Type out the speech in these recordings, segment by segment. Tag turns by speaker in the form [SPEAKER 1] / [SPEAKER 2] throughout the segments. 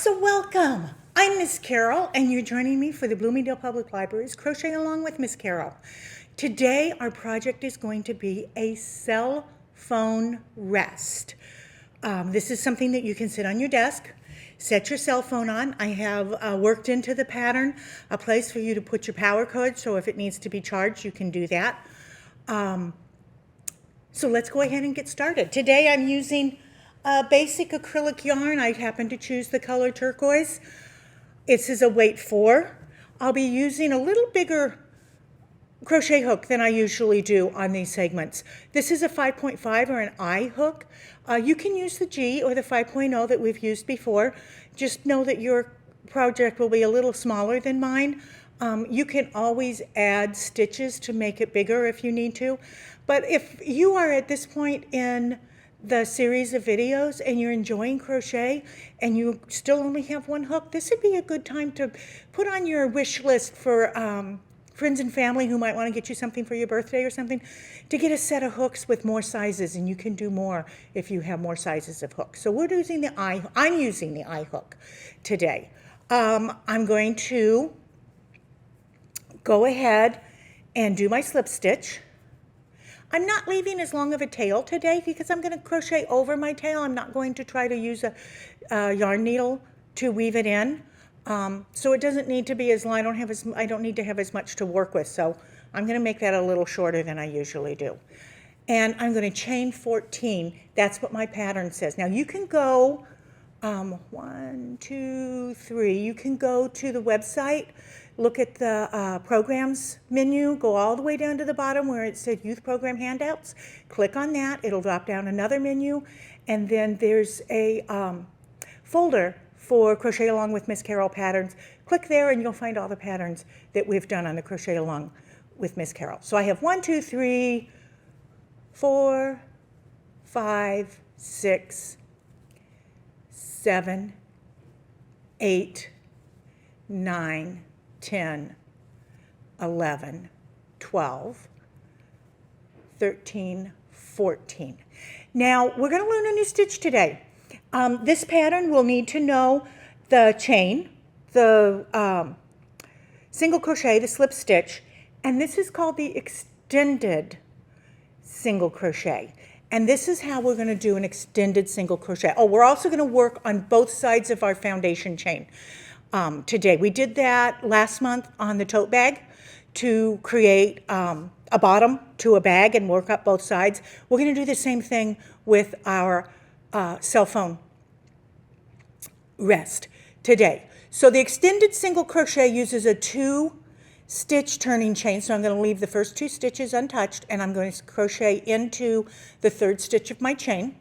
[SPEAKER 1] So welcome. I'm Miss Carol, and you're joining me for the Bloomingdale Public Library's Crochet Along with Miss Carol. Today, our project is going to be a cell phone rest. This is something that you can sit on your desk, set your cell phone on. I have worked into the pattern a place for you to put your power cord, so if it needs to be charged, you can do that. So let's go ahead and get started. Today, I'm using a basic acrylic yarn. I happen to choose the color turquoise. This is a weight 4. I'll be using a little bigger crochet hook than I usually do on these segments. This is a 5.5 or an I hook. You can use the G or the 5.0 that we've used before. Just know that your project will be a little smaller than mine. You can always add stitches to make it bigger if you need to. But if you are at this point in the series of videos and you're enjoying crochet and you still only have one hook, this would be a good time to put on your wish list for friends and family who might want to get you something for your birthday or something, to get a set of hooks with more sizes, and you can do more if you have more sizes of hooks. So we're using the I'm using the I hook today. I'm going to go ahead and do my slip stitch. I'm not leaving as long of a tail today because I'm going to crochet over my tail. I'm not going to try to use a yarn needle to weave it in. So it doesn't need to be as long. I don't need to have as much to work with. So I'm going to make that a little shorter than I usually do. And I'm going to chain 14. That's what my pattern says. Now you can go 1, 2, 3. You can go to the website, look at the programs menu, go all the way down to the bottom where it said Youth Program Handouts. Click on that. It'll drop down another menu. And then there's a folder for Crochet Along with Miss Carol patterns. Click there and you'll find all the patterns that we've done on the Crochet Along with Miss Carol. So I have 1, 2, 3, 4, 5, 6, 7, 8, 9, 10, 11, 12, 13, 14. Now we're going to learn a new stitch today. This pattern will need to know the chain, the single crochet, the slip stitch, and this is called the extended single crochet. And this is how we're going to do an extended single crochet. Oh, we're also going to work on both sides of our foundation chain today. We did that last month on the tote bag to create a bottom to a bag and work up both sides. We're going to do the same thing with our cell phone rest today. So the extended single crochet uses a 2-stitch turning chain. So I'm going to leave the first 2 stitches untouched, and I'm going to crochet into the 3rd stitch of my chain.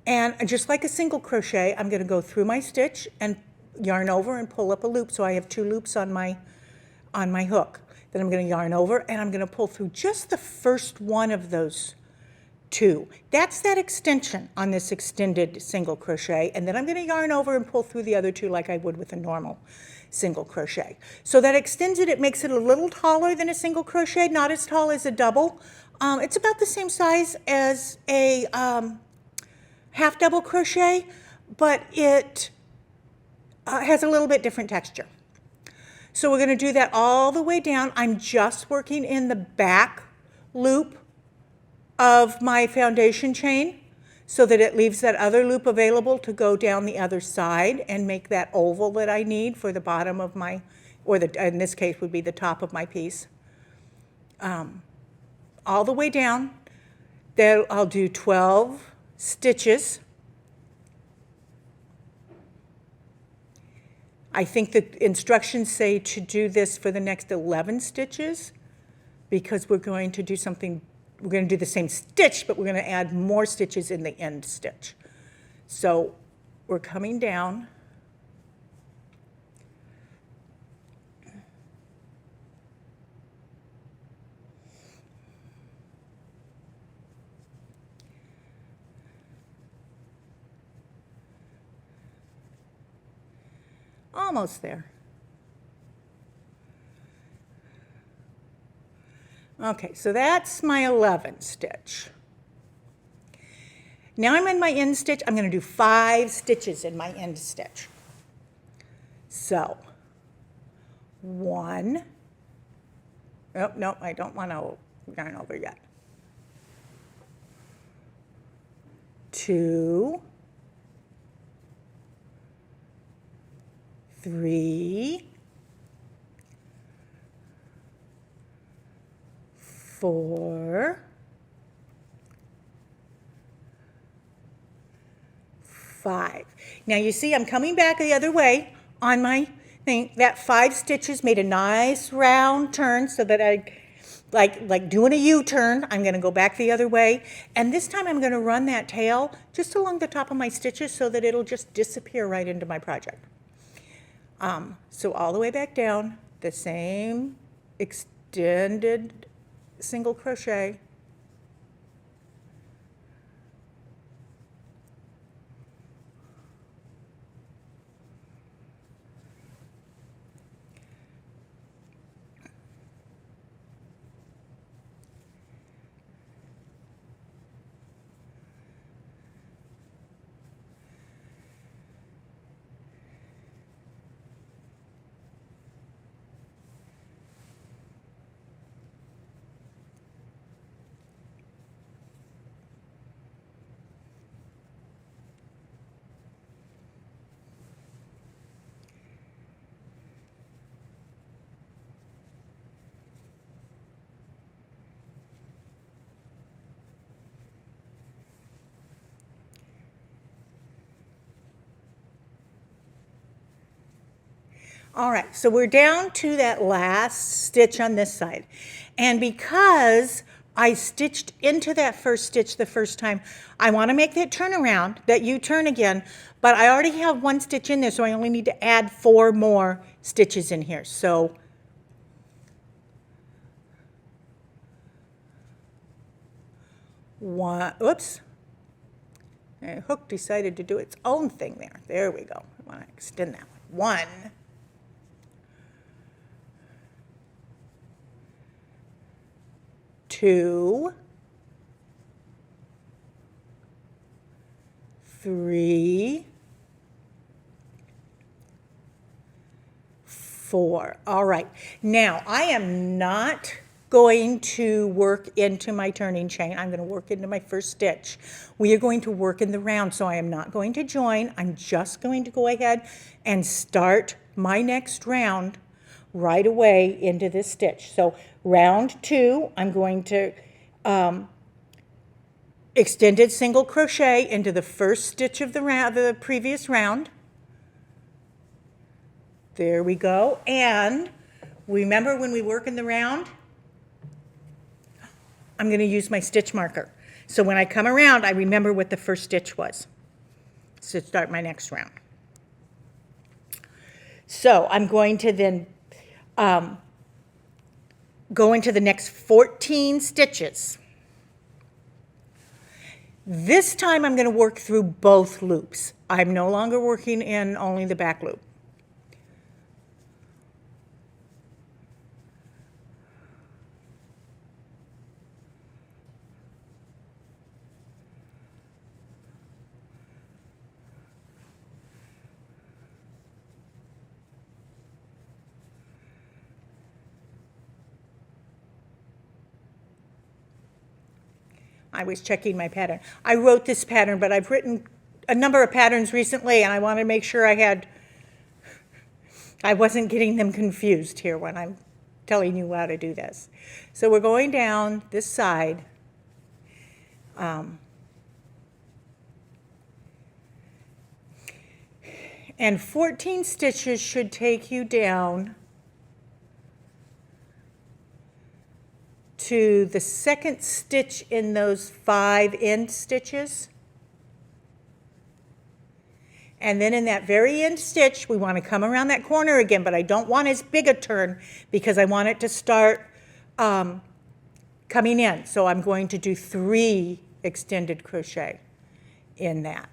[SPEAKER 1] And just like a single crochet, I'm going to go through my stitch and yarn over and pull up a loop. So I have 2 loops on my hook. Then I'm going to yarn over and I'm going to pull through just the first one of those 2. That's that extension on this extended single crochet. And then I'm going to yarn over and pull through the other 2 like I would with a normal single crochet. So that extends it. It makes it a little taller than a single crochet, not as tall as a double. It's about the same size as a half double crochet, but it has a little bit different texture. So we're going to do that all the way down. I'm just working in the back loop of my foundation chain so that it leaves that other loop available to go down the other side and make that oval that I need for the bottom of my, or in this case would be the top of my piece. All the way down. There I'll do 12 stitches. I think the instructions say to do this for the next 11 stitches because we're going to do something, we're going to do the same stitch, but we're going to add more stitches in the end stitch. So we're coming down. Almost there. Okay, so that's my 11 stitch. Now I'm in my end stitch. I'm going to do 5 stitches in my end stitch. So 1, oh, no, I don't want to yarn over yet. 2, 3, 4, 5. Now you see I'm coming back the other way on my thing. That 5 stitches made a nice round turn so that I, like doing a U-turn, I'm going to go back the other way. And this time I'm going to run that tail just along the top of my stitches so that it'll just disappear right into my project. So all the way back down, the same extended single crochet. All right, so we're down to that last stitch on this side. And because I stitched into that first stitch the first time, I want to make that turnaround, that U-turn again, but I already have 1 stitch in there, so I only need to add 4 more stitches in here. So one, oops, the hook decided to do its own thing there. There we go. I want to extend that one. 1, 2, 3, 4. All right. Now, I am not going to work into my turning chain. I'm going to work into my first stitch. We are going to work in the round, so I am not going to join. I'm just going to go ahead and start my next round right away into this stitch. So round 2, I'm going to extended single crochet into the first stitch of the previous round. There we go. And remember when we work in the round, I'm going to use my stitch marker. So when I come around, I remember what the first stitch was. So start my next round. So I'm going to then go into the next 14 stitches. This time I'm going to work through both loops. I'm no longer working in only the back loop. I was checking my pattern. I wrote this pattern, but I've written a number of patterns recently, and I wanted to make sure I wasn't getting them confused here when I'm telling you how to do this. So we're going down this side. And 14 stitches should take you down to the second stitch in those 5 end stitches. And then in that very end stitch, we want to come around that corner again, but I don't want as big a turn because I want it to start coming in. So I'm going to do 3 extended crochet in that.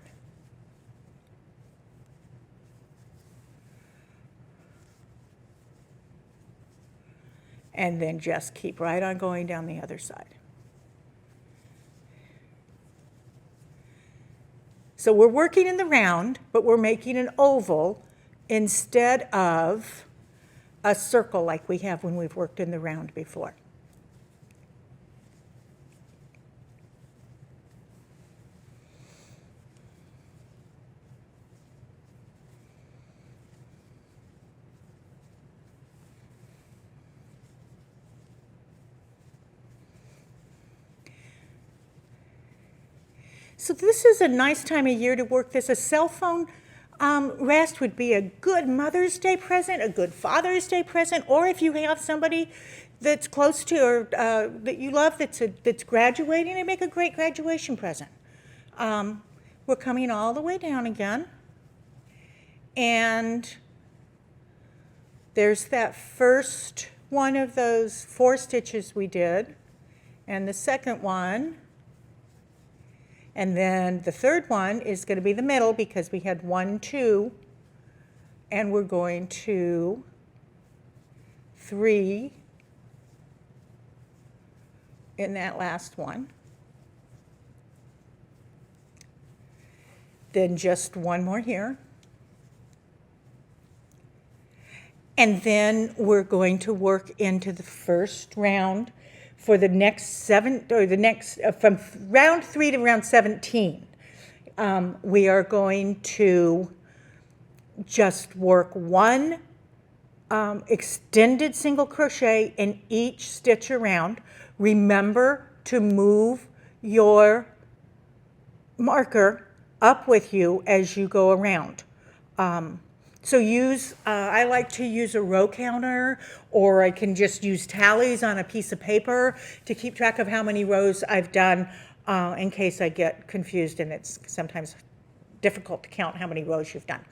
[SPEAKER 1] And then just keep right on going down the other side. So we're working in the round, but we're making an oval instead of a circle like we have when we've worked in the round before. So this is a nice time of year to work this. A cell phone rest would be a good Mother's Day present, a good Father's Day present, or if you have somebody that's close to or that you love that's graduating, it'd make a great graduation present. We're coming all the way down again. And there's that first one of those 4 stitches we did, and the second one. And then the third one is going to be the middle because we had 1, 2, and we're going to 3 in that last one. Then just 1 more here. And then we're going to work into the first round for the next 7, or the next, from round 3 to round 17. We are going to just work 1 extended single crochet in each stitch around. Remember to move your marker up with you as you go around. So I like to use a row counter, or I can just use tallies on a piece of paper to keep track of how many rows I've done in case I get confused, and it's sometimes difficult to count how many rows you've done.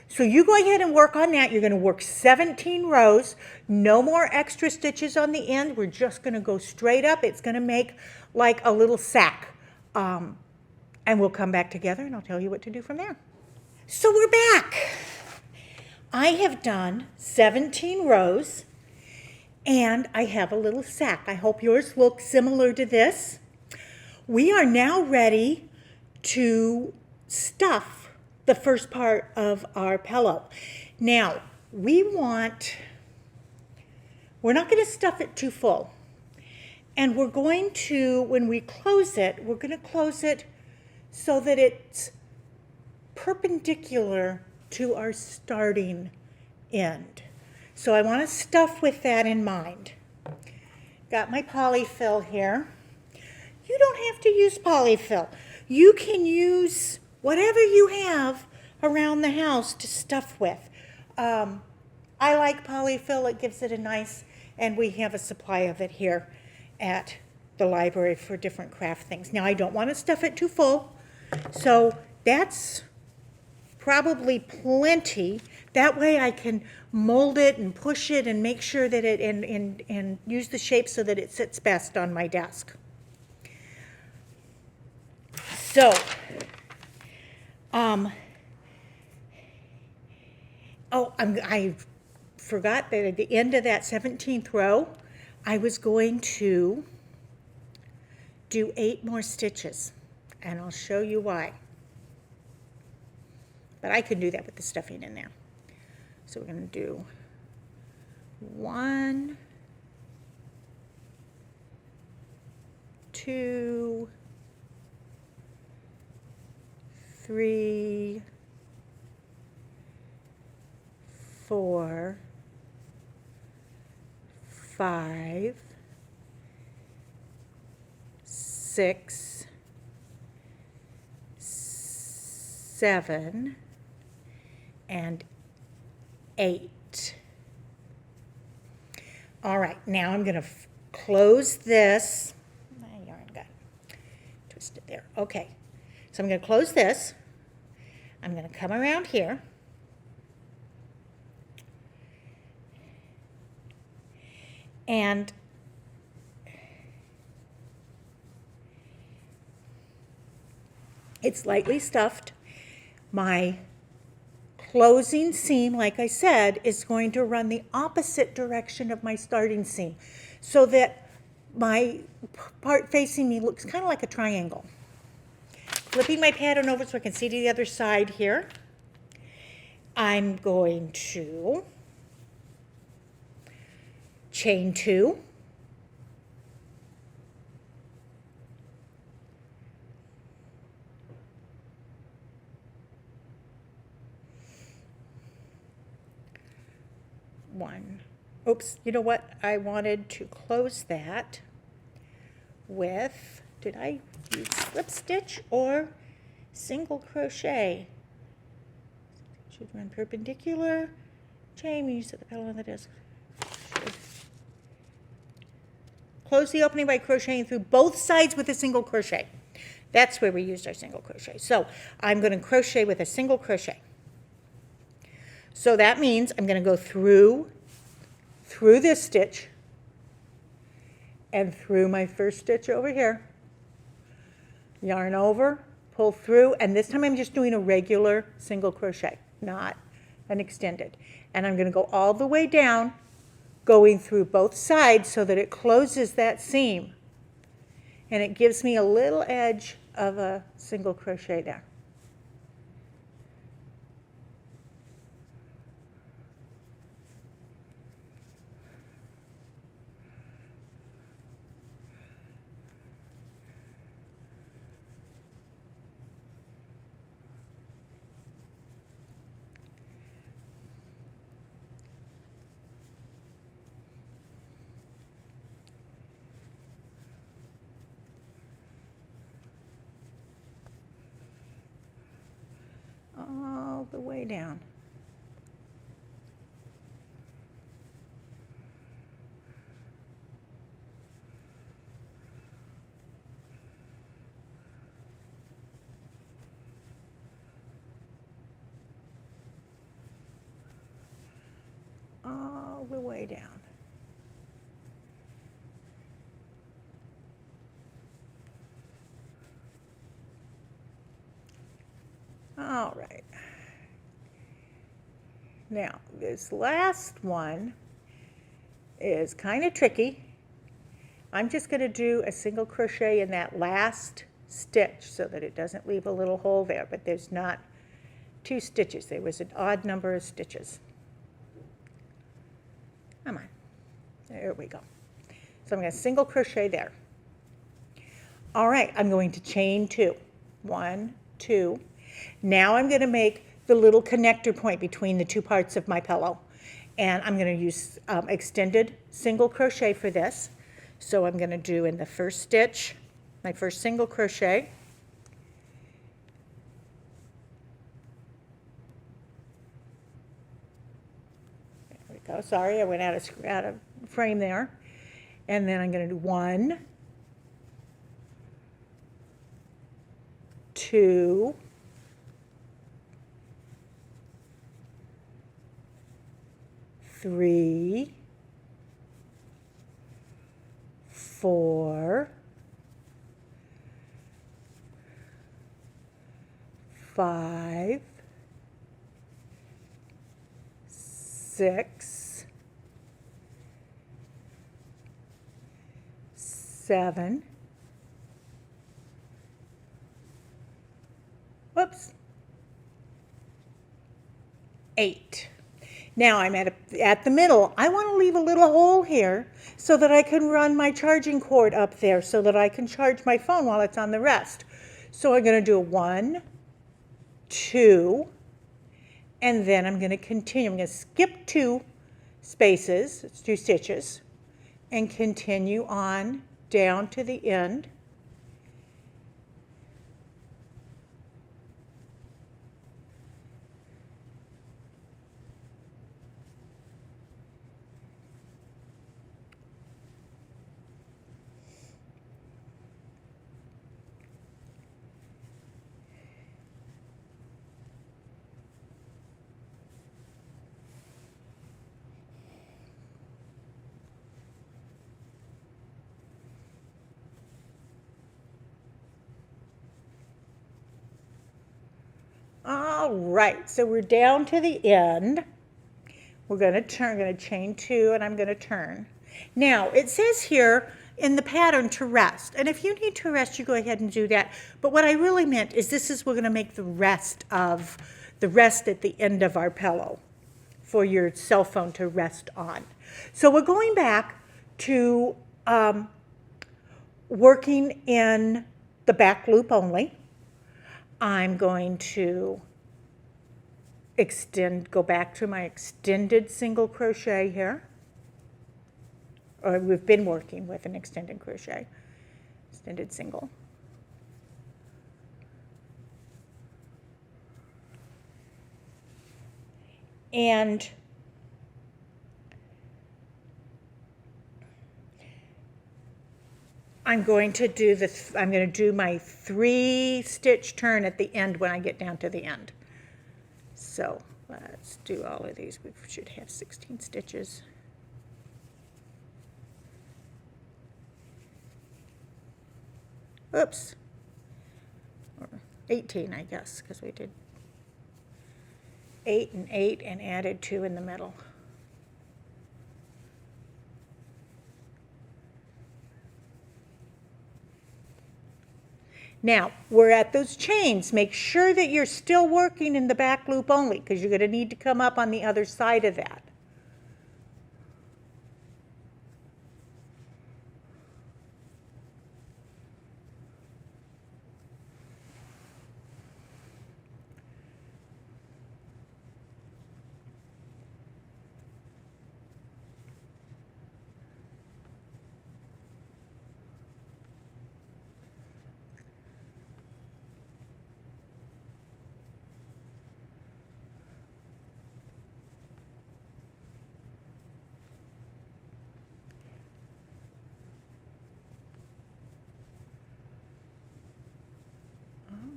[SPEAKER 1] So you go ahead and work on that. You're going to work 17 rows, no more extra stitches on the end. We're just going to go straight up. It's going to make like a little sack. And we'll come back together and I'll tell you what to do from there. So we're back. I have done 17 rows and I have a little sack. I hope yours looks similar to this. We are now ready to stuff the first part of our pillow. Now, we're not going to stuff it too full. And we're going to, when we close it, we're going to close it so that it's perpendicular to our starting end. So I want to stuff with that in mind. Got my polyfill here. You don't have to use polyfill. You can use whatever you have around the house to stuff with. I like polyfill. It gives it a nice, and we have a supply of it here at the library for different craft things. Now I don't want to stuff it too full, so that's probably plenty. That way I can mold it and push it and make sure that it, and use the shape so that it sits best on my desk. So, I forgot that at the end of that 17th row, I was going to do 8 more stitches, and I'll show you why. But I can do that with the stuffing in there. So we're going to do 1, 2, 3, 4, 5, 6, 7, and 8. All right, now I'm going to close this. My yarn got twisted there. Okay, so I'm going to close this. I'm going to come around here. And it's lightly stuffed. My closing seam, like I said, is going to run the opposite direction of my starting seam so that my part facing me looks kind of like a triangle. flipping my pattern over so I can see to the other side here. I'm going to chain 2, one. Oops, you know what? I wanted to close that with, did I use slip stitch or single crochet? Should run perpendicular, chain, use the petal on the disc. Close the opening by crocheting through both sides with a single crochet. That's where we used our single crochet. So I'm going to crochet with a single crochet. So that means I'm going to go through this stitch and through my first stitch over here. Yarn over, pull through, and this time I'm just doing a regular single crochet, not an extended. And I'm going to go all the way down, going through both sides so that it closes that seam. And it gives me a little edge of a single crochet there. All the way down. All the way down. All right. Now, this last one is kind of tricky. I'm just going to do a single crochet in that last stitch so that it doesn't leave a little hole there, but there's not 2 stitches. There was an odd number of stitches. Come on. There we go. So I'm going to single crochet there. All right, I'm going to chain 2. 1, 2. Now I'm going to make the little connector point between the 2 parts of my pillow. And I'm going to use extended single crochet for this. So I'm going to do in the first stitch, my first single crochet. There we go. Sorry, I went out of frame there. And then I'm going to do 1, 2, 3, 4, 5, 6, 7, whoops, 8. Now I'm at the middle. I want to leave a little hole here so that I can run my charging cord up there so that I can charge my phone while it's on the rest. So I'm going to do a 1, 2, and then I'm going to continue. I'm going to skip 2 spaces, it's 2 stitches, and continue on down to the end. All right, so we're down to the end. We're going to turn, I'm going to chain 2 and I'm going to turn. Now, it says here in the pattern to rest. And if you need to rest, you go ahead and do that. But what I really meant is this is, we're going to make the rest at the end of our pillow for your cell phone to rest on. So we're going back to working in the back loop only. I'm going to go back to my extended single crochet here. Or we've been working with an extended crochet, extended single. And I'm going to do my 3-stitch turn at the end when I get down to the end. So let's do all of these. We should have 16 stitches. Oops, or 18, I guess, because we did 8 and 8 and added 2 in the middle. Now, we're at those chains. Make sure that you're still working in the back loop only, because you're going to need to come up on the other side of that.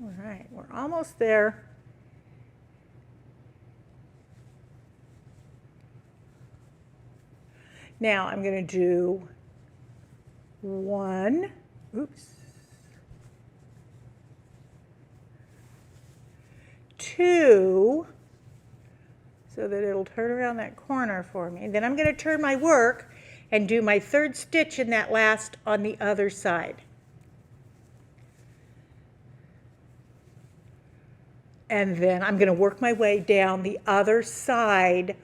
[SPEAKER 1] All right, we're almost there. Now I'm going to do 1, oops, 2, so that it'll turn around that corner for me. And then I'm going to turn my work and do my 3rd stitch in that last on the other side. And then I'm going to work my way down the other side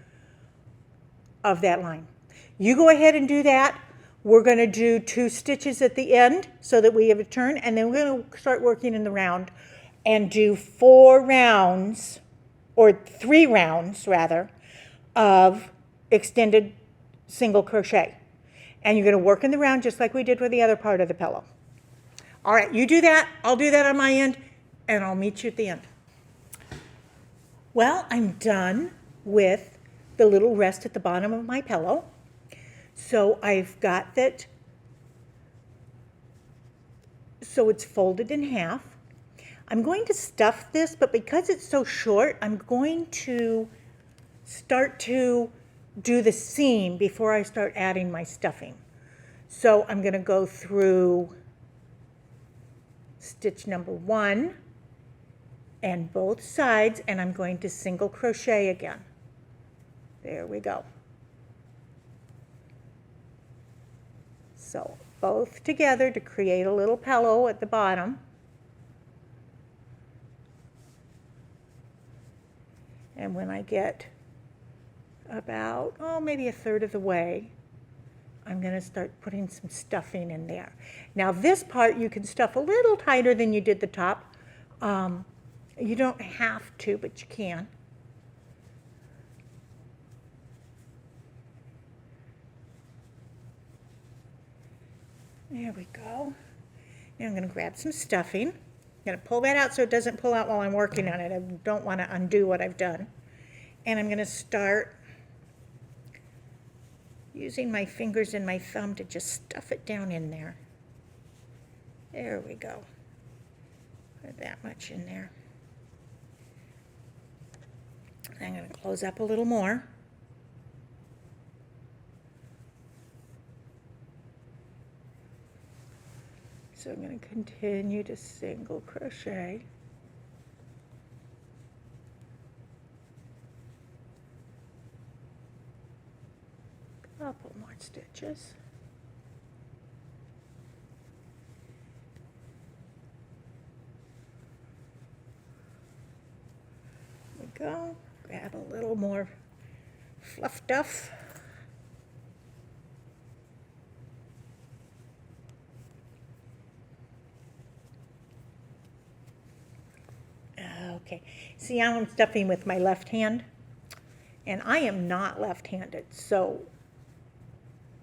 [SPEAKER 1] of that line. You go ahead and do that. We're going to do 2 stitches at the end so that we have a turn, and then we're going to start working in the round and do 4 rounds, or 3 rounds rather, of extended single crochet. And you're going to work in the round just like we did with the other part of the pillow. All right, you do that, I'll do that on my end, and I'll meet you at the end. Well, I'm done with the little rest at the bottom of my pillow. So I've got that, so it's folded in half. I'm going to stuff this, but because it's so short, I'm going to start to do the seam before I start adding my stuffing. So I'm going to go through stitch number 1 and both sides, and I'm going to single crochet again. There we go. So both together to create a little pillow at the bottom. And when I get about, maybe 1/3 of the way, I'm going to start putting some stuffing in there. Now this part you can stuff a little tighter than you did the top. You don't have to, but you can. There we go. Now I'm going to grab some stuffing. I'm going to pull that out so it doesn't pull out while I'm working on it. I don't want to undo what I've done. And I'm going to start using my fingers and my thumb to just stuff it down in there. There we go. Put that much in there. I'm going to close up a little more. So I'm going to continue to single crochet. Couple more stitches. go. Grab a little more fluff duff. Okay, see, I'm stuffing with my left hand, and I am not left-handed, so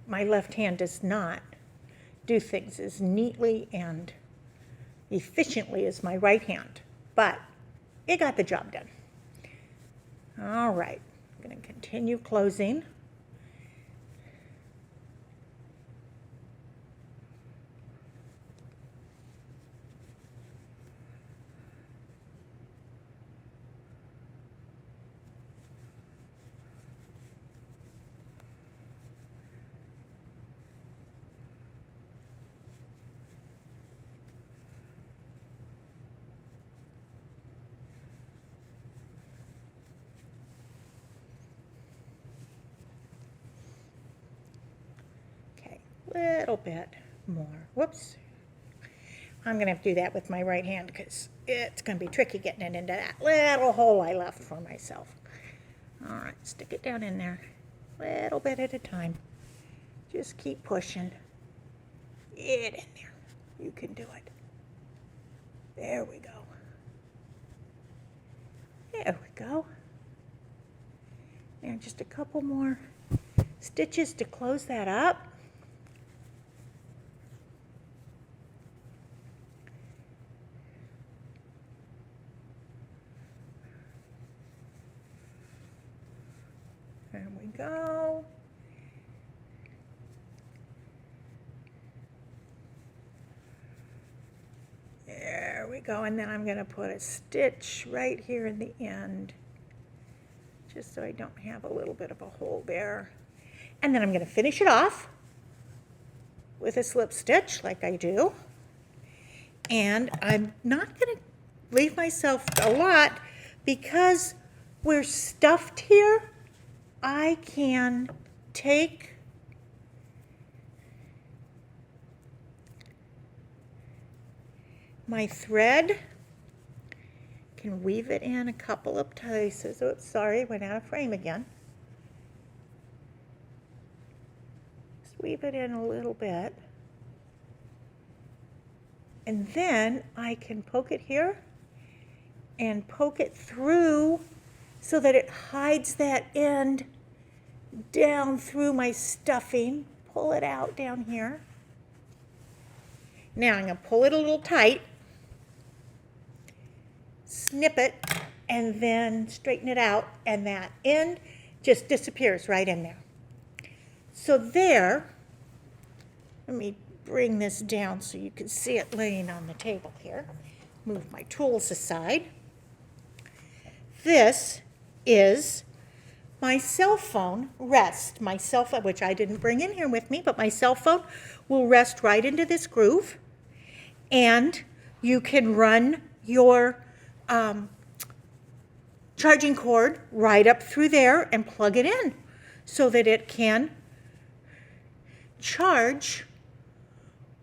[SPEAKER 1] my left hand does not do things as neatly and efficiently as my right hand, but it got the job done. All right, I'm going to continue closing. Little bit more. Whoops. I'm going to have to do that with my right hand because it's going to be tricky getting it into that little hole I left for myself. All right, stick it down in there. Little bit at a time. Just keep pushing it in there. You can do it. There we go. There we go. And just a couple more stitches to close that up. There we go. There we go. And then I'm going to put a stitch right here in the end, just so I don't have a little bit of a hole there. And then I'm going to finish it off with a slip stitch like I do. And I'm not going to leave myself a lot because we're stuffed here. I can take my thread, can weave it in a couple of places. Oops, sorry, went out of frame again. Just weave it in a little bit. And then I can poke it here and poke it through so that it hides that end down through my stuffing. Pull it out down here. Now I'm going to pull it a little tight, snip it, and then straighten it out, and that end just disappears right in there. So there, let me bring this down so you can see it laying on the table here. Move my tools aside. This is my cell phone rest. My cell phone, which I didn't bring in here with me, but my cell phone will rest right into this groove, and you can run your charging cord right up through there and plug it in so that it can charge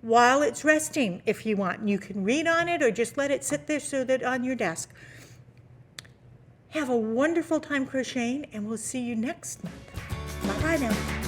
[SPEAKER 1] while it's resting if you want. You can read on it or just let it sit there so that on your desk. Have a wonderful time crocheting, and we'll see you next month. Bye-bye now.